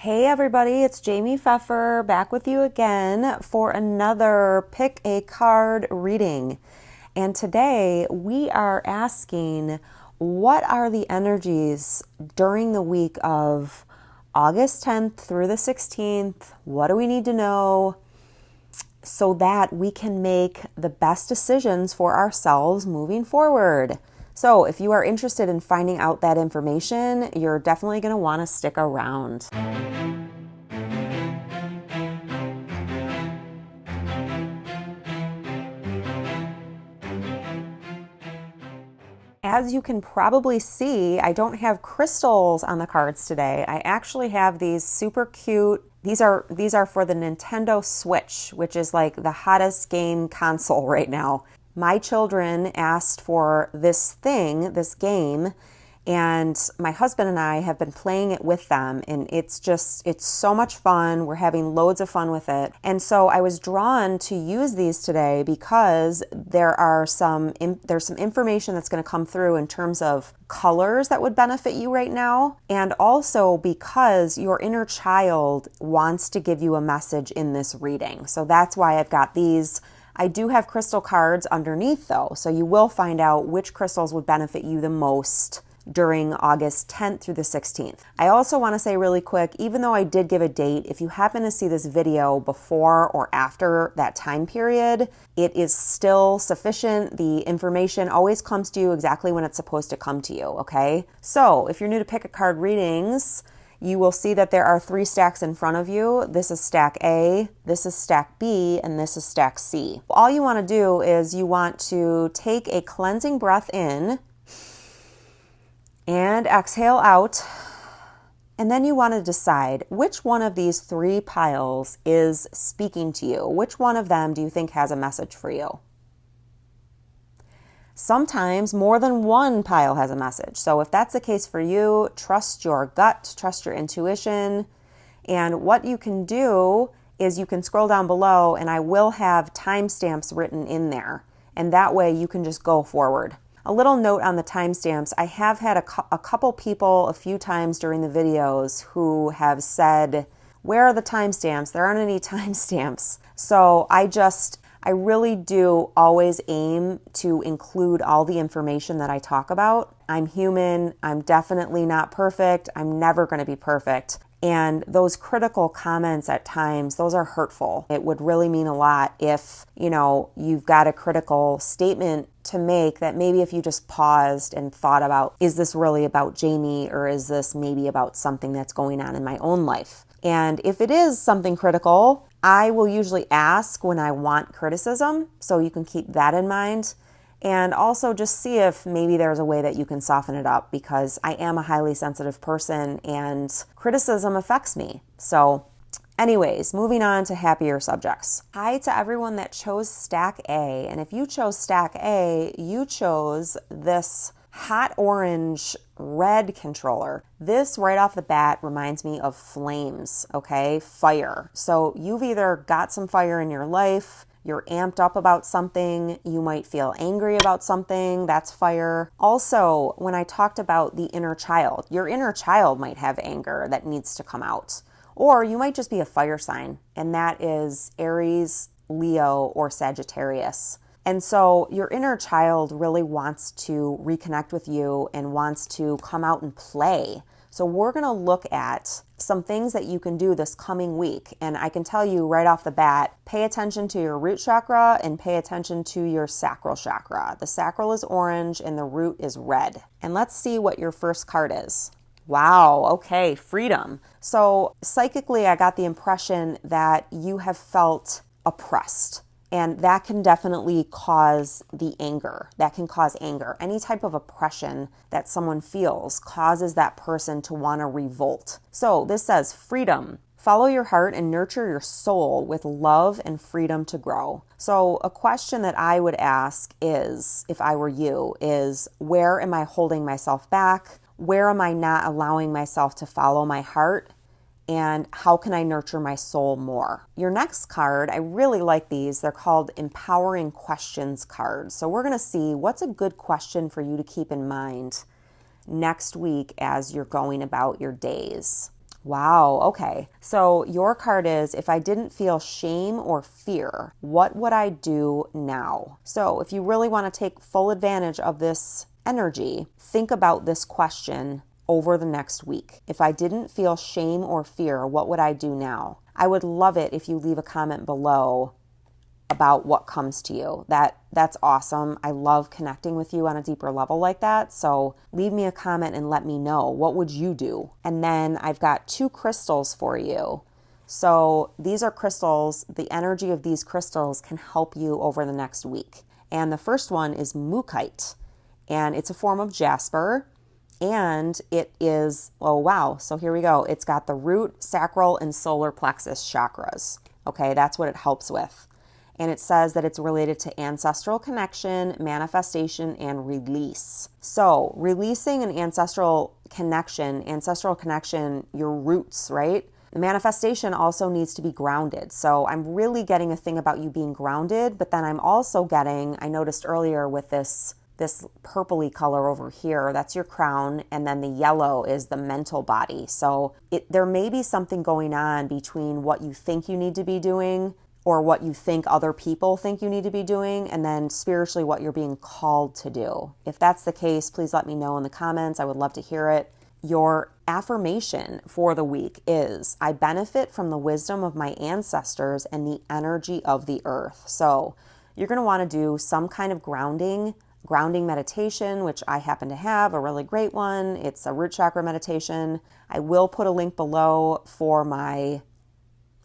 Hey everybody, it's Jaime Pfeffer back with you again for another Pick a Card reading. And today we are asking, what are the energies during the week of August 10th through the 16th? What do we need to know so that we can make the best decisions for ourselves moving forward? So if you are interested in finding out that information, you're definitely going to want to stick around. As you can probably see, I don't have crystals on the cards today. I actually have these super cute, these are for the Nintendo Switch, which is like the hottest game console right now. My children asked for this game, and my husband and I have been playing it with them, and it's so much fun. We're having loads of fun with it. And so I was drawn to use these today because there's some information that's going to come through in terms of colors that would benefit you right now, and also because your inner child wants to give you a message in this reading. So that's why I've got these. I do have crystal cards underneath though, so you will find out which crystals would benefit you the most during August 10th through the 16th. I also want to say really quick, even though I did give a date, if you happen to see this video before or after that time period, it is still sufficient. The information always comes to you exactly when it's supposed to come to you, okay? So if you're new to Pick a Card readings, you will see that there are 3 stacks in front of you. This is stack A, this is stack B, and this is stack C. All you want to do is you want to take a cleansing breath in and exhale out. And then you want to decide which one of these 3 piles is speaking to you. Which one of them do you think has a message for you? Sometimes more than one pile has a message. So if that's the case for you, trust your gut, trust your intuition. And what you can do is you can scroll down below and I will have timestamps written in there. And that way you can just go forward. A little note on the timestamps. I have had a couple people a few times during the videos who have said, where are the timestamps? There aren't any timestamps. So I really do always aim to include all the information that I talk about. I'm human. I'm definitely not perfect. I'm never going to be perfect. And those critical comments at times, those are hurtful. It would really mean a lot if, you've got a critical statement to make that maybe if you just paused and thought about, is this really about Jaime, or is this maybe about something that's going on in my own life? And if it is something critical, I will usually ask when I want criticism, so you can keep that in mind. And also just see if maybe there's a way that you can soften it up, because I am a highly sensitive person and criticism affects me. So anyways, moving on to happier subjects. Hi to everyone that chose stack A. And if you chose stack A, you chose this hot orange red controller. This right off the bat reminds me of flames, okay? Fire. So you've either got some fire in your life, you're amped up about something, you might feel angry about something, that's fire. Also, when I talked about the inner child, your inner child might have anger that needs to come out. Or you might just be a fire sign, and that is Aries, Leo, or Sagittarius. And so your inner child really wants to reconnect with you and wants to come out and play. So we're going to look at some things that you can do this coming week. And I can tell you right off the bat, pay attention to your root chakra and pay attention to your sacral chakra. The sacral is orange and the root is red. And let's see what your first card is. Wow, okay, freedom. So psychically, I got the impression that you have felt oppressed. And that can definitely cause the anger. That can cause anger. Any type of oppression that someone feels causes that person to want to revolt. So this says freedom. Follow your heart and nurture your soul with love and freedom to grow. So a question that I would ask is, if I were you, is where am I holding myself back? Where am I not allowing myself to follow my heart? And how can I nurture my soul more? Your next card, I really like these. They're called Empowering Questions cards. So we're going to see what's a good question for you to keep in mind next week as you're going about your days. Wow, okay. So your card is, if I didn't feel shame or fear, what would I do now? So if you really want to take full advantage of this energy, think about this question over the next week. If I didn't feel shame or fear, what would I do now? I would love it if you leave a comment below about what comes to you. That's awesome. I love connecting with you on a deeper level like that. So leave me a comment and let me know, what would you do? And then I've got 2 crystals for you. So these are crystals. The energy of these crystals can help you over the next week. And the first one is MOOKAITE, and it's a form of jasper. And it is, oh wow, so here we go. It's got the root, sacral, and solar plexus chakras. Okay, that's what it helps with. And it says that it's related to ancestral connection, manifestation, and release. So releasing an ancestral connection, your roots, right? The manifestation also needs to be grounded. So I'm really getting a thing about you being grounded, but then I'm also getting, I noticed earlier with this purpley color over here, that's your crown, and then the yellow is the mental body. So there may be something going on between what you think you need to be doing or what you think other people think you need to be doing, and then spiritually what you're being called to do. If that's the case, please let me know in the comments. I would love to hear it. Your affirmation for the week is, I benefit from the wisdom of my ancestors and the energy of the earth. So you're going to want to do some kind of grounding meditation, which I happen to have a really great one. It's a root chakra meditation. I will put a link below for my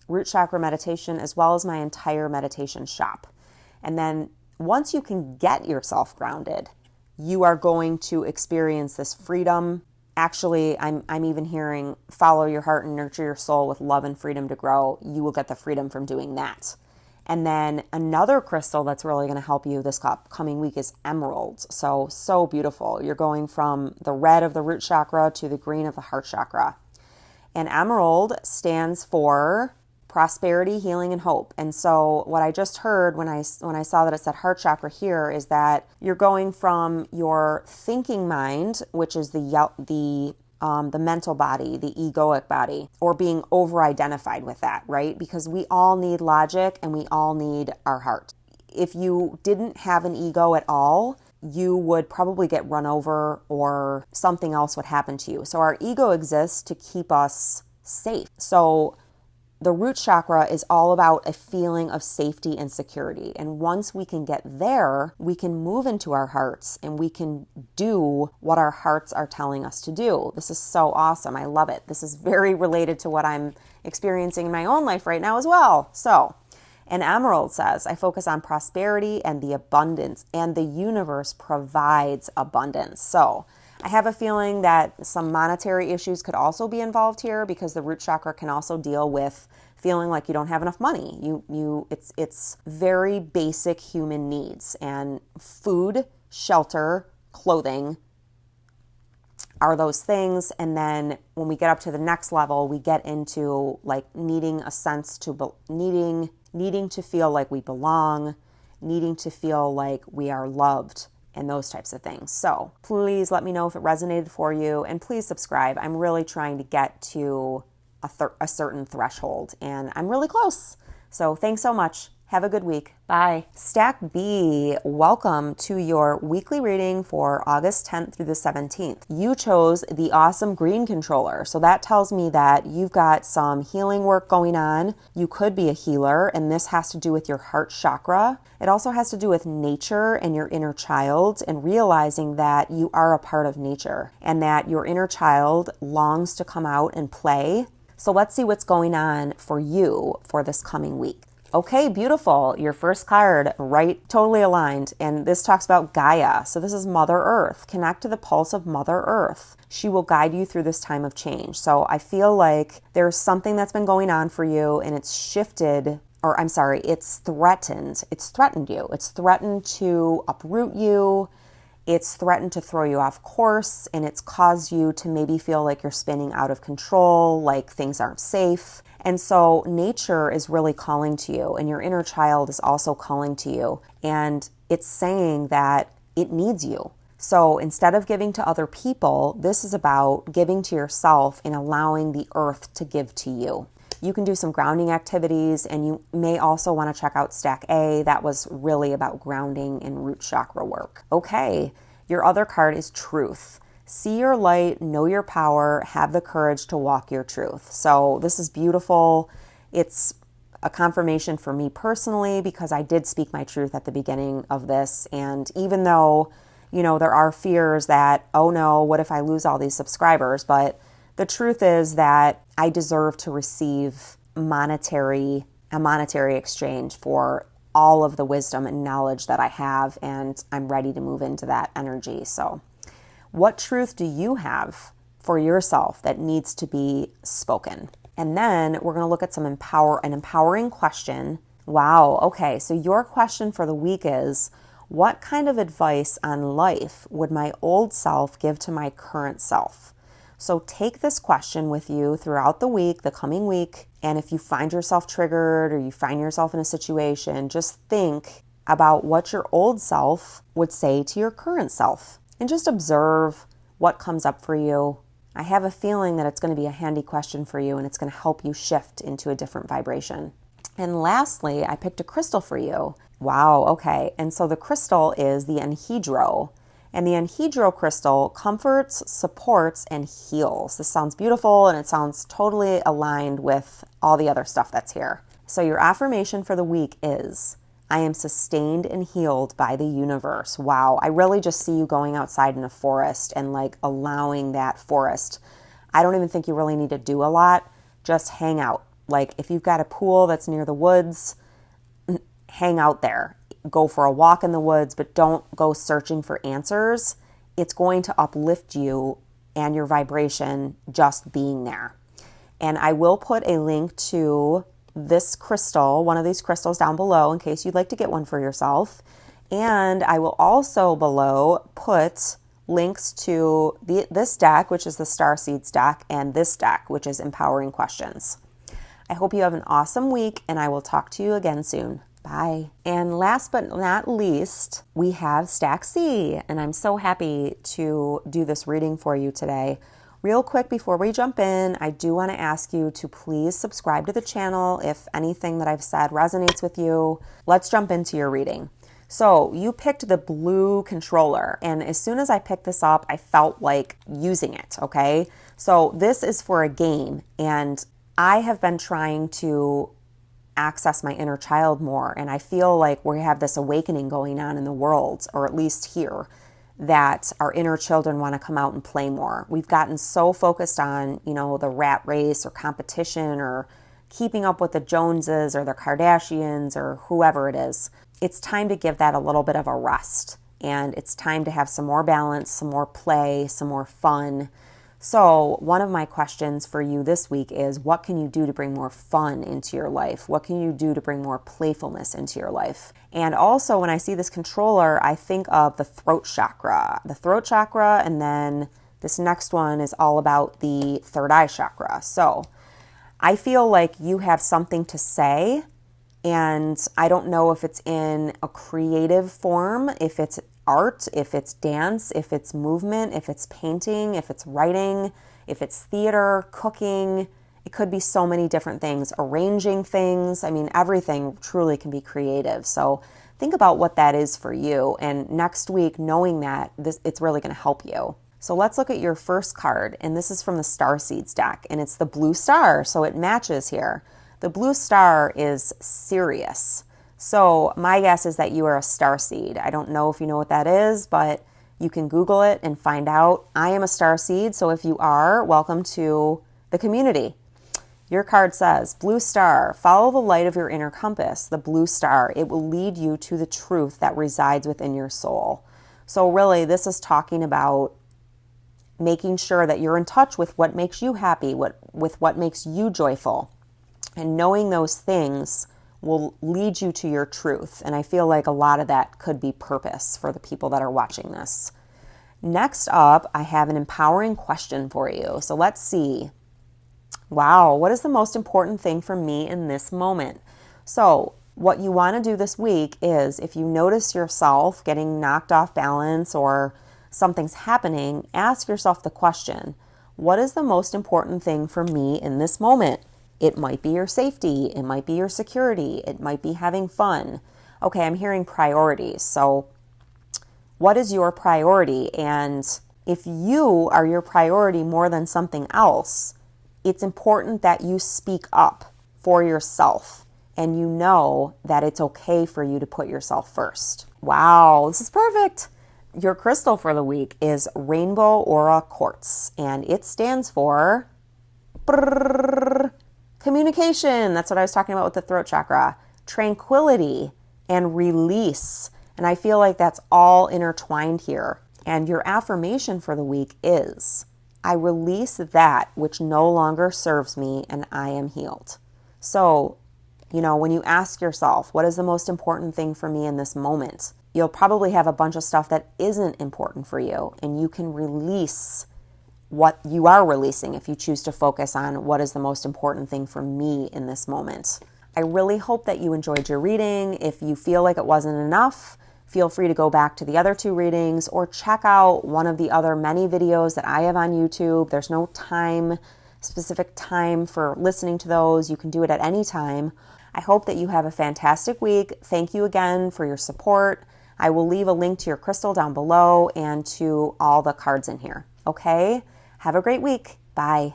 root chakra meditation as well as my entire meditation shop. And then once you can get yourself grounded, you are going to experience this freedom. Actually, I'm even hearing follow your heart and nurture your soul with love and freedom to grow. You will get the freedom from doing that. And then another crystal that's really going to help you this upcoming week is emerald. So beautiful. You're going from the red of the root chakra to the green of the heart chakra. And emerald stands for prosperity, healing, and hope. And so what I just heard when I saw that it said heart chakra here is that you're going from your thinking mind, which is the mental body, the egoic body, or being over-identified with that, right? Because we all need logic and we all need our heart. If you didn't have an ego at all, you would probably get run over or something else would happen to you. So our ego exists to keep us safe. So the root chakra is all about a feeling of safety and security. And once we can get there, we can move into our hearts and we can do what our hearts are telling us to do. This is so awesome. I love it. This is very related to what I'm experiencing in my own life right now as well. So, and emerald says, I focus on prosperity and the abundance, and the universe provides abundance. So I have a feeling that some monetary issues could also be involved here, because the root chakra can also deal with feeling like you don't have enough money. It's very basic human needs, and food, shelter, clothing are those things. And then when we get up to the next level, we get into like needing a sense to needing to feel like we belong, needing to feel like we are loved, and those types of things. So please let me know if it resonated for you, and please subscribe. I'm really trying to get to a certain threshold, and I'm really close. So thanks so much. Have a good week. Bye. Stack B, welcome to your weekly reading for August 10th through the 17th. You chose the awesome green controller. So that tells me that you've got some healing work going on. You could be a healer, and this has to do with your heart chakra. It also has to do with nature and your inner child, and realizing that you are a part of nature and that your inner child longs to come out and play. So let's see what's going on for you for this coming week. Okay, beautiful. Your first card, right, totally aligned. And this talks about Gaia. So this is Mother Earth. Connect to the pulse of Mother Earth. She will guide you through this time of change. So I feel like there's something that's been going on for you, and it's shifted, or I'm sorry, it's threatened. It's threatened you. It's threatened to uproot you. It's threatened to throw you off course, and it's caused you to maybe feel like you're spinning out of control, like things aren't safe. And so nature is really calling to you, and your inner child is also calling to you. And it's saying that it needs you. So instead of giving to other people, this is about giving to yourself and allowing the earth to give to you. You can do some grounding activities, and you may also want to check out Stack A. That was really about grounding and root chakra work. Okay, your other card is Truth. See your light, know your power, have the courage to walk your truth. So this is beautiful. It's a confirmation for me personally because I did speak my truth at the beginning of this. And even though, there are fears that, oh no, what if I lose all these subscribers? But the truth is that I deserve to receive a monetary exchange for all of the wisdom and knowledge that I have, and I'm ready to move into that energy. So what truth do you have for yourself that needs to be spoken? And then we're going to look at an empowering question. Wow. Okay. So your question for the week is, what kind of advice on life would my old self give to my current self? So take this question with you throughout the week, the coming week. And if you find yourself triggered or you find yourself in a situation, just think about what your old self would say to your current self and just observe what comes up for you. I have a feeling that it's going to be a handy question for you, and it's going to help you shift into a different vibration. And lastly, I picked a crystal for you. Wow, okay. And so the crystal is the Enhydro. And the Enhydro crystal comforts, supports, and heals. This sounds beautiful, and it sounds totally aligned with all the other stuff that's here. So your affirmation for the week is, I am sustained and healed by the universe. Wow, I really just see you going outside in a forest and allowing that forest. I don't even think you really need to do a lot. Just hang out. If you've got a pool that's near the woods, hang out there. Go for a walk in the woods, but don't go searching for answers. It's going to uplift you and your vibration just being there. And I will put a link to this crystal, one of these crystals down below in case you'd like to get one for yourself. And I will also below put links to this deck, which is the Star Seeds deck, and this deck, which is Empowering Questions. I hope you have an awesome week, and I will talk to you again soon. Bye. And last but not least, we have Stack C, and I'm so happy to do this reading for you today. Real quick before we jump in, I do want to ask you to please subscribe to the channel if anything that I've said resonates with you. Let's jump into your reading. So you picked the blue controller, and as soon as I picked this up, I felt like using it, okay? So this is for a game, and I have been trying to access my inner child more, and I feel like we have this awakening going on in the world, or at least here, that our inner children want to come out and play more. We've gotten so focused on, the rat race or competition or keeping up with the Joneses or the Kardashians or whoever it is. It's time to give that a little bit of a rest, and it's time to have some more balance, some more play, some more fun. So one of my questions for you this week is, what can you do to bring more fun into your life? What can you do to bring more playfulness into your life? And also when I see this controller, I think of the throat chakra. The throat chakra, and then this next one is all about the third eye chakra. So I feel like you have something to say, and I don't know if it's in a creative form, if it's art, if it's dance, if it's movement, if it's painting, if it's writing, if it's theater, cooking. It could be so many different things, arranging things. I mean, everything truly can be creative. So think about what that is for you. And next week, knowing that, it's really going to help you. So let's look at your first card. And this is from the Star Seeds deck. And it's the blue star. So it matches here. The blue star is serious. So my guess is that you are a star seed. I don't know if you know what that is, but you can Google it and find out. I am a star seed, so if you are, welcome to the community. Your card says, blue star, follow the light of your inner compass, the blue star. It will lead you to the truth that resides within your soul. So really, this is talking about making sure that you're in touch with what makes you happy, with what makes you joyful. And knowing those things will lead you to your truth. And I feel like a lot of that could be purpose for the people that are watching this. Next up, I have an empowering question for you. So let's see. Wow, what is the most important thing for me in this moment? So what you want to do this week is, if you notice yourself getting knocked off balance or something's happening, ask yourself the question, what is the most important thing for me in this moment? It might be your safety. It might be your security. It might be having fun. Okay, I'm hearing priorities. So what is your priority? And if you are your priority more than something else, it's important that you speak up for yourself and you know that it's okay for you to put yourself first. Wow, this is perfect. Your crystal for the week is Rainbow Aura Quartz, and it stands for communication. That's what I was talking about with the throat chakra. Tranquility and release. And I feel like that's all intertwined here. And your affirmation for the week is, I release that which no longer serves me and I am healed. So, when you ask yourself, what is the most important thing for me in this moment? You'll probably have a bunch of stuff that isn't important for you, and you can release what you are releasing if you choose to focus on what is the most important thing for me in this moment. I really hope that you enjoyed your reading. If you feel like it wasn't enough, feel free to go back to the other 2 readings or check out one of the other many videos that I have on YouTube. There's no specific time for listening to those. You can do it at any time. I hope that you have a fantastic week. Thank you again for your support. I will leave a link to your crystal down below and to all the cards in here. Okay? Have a great week. Bye.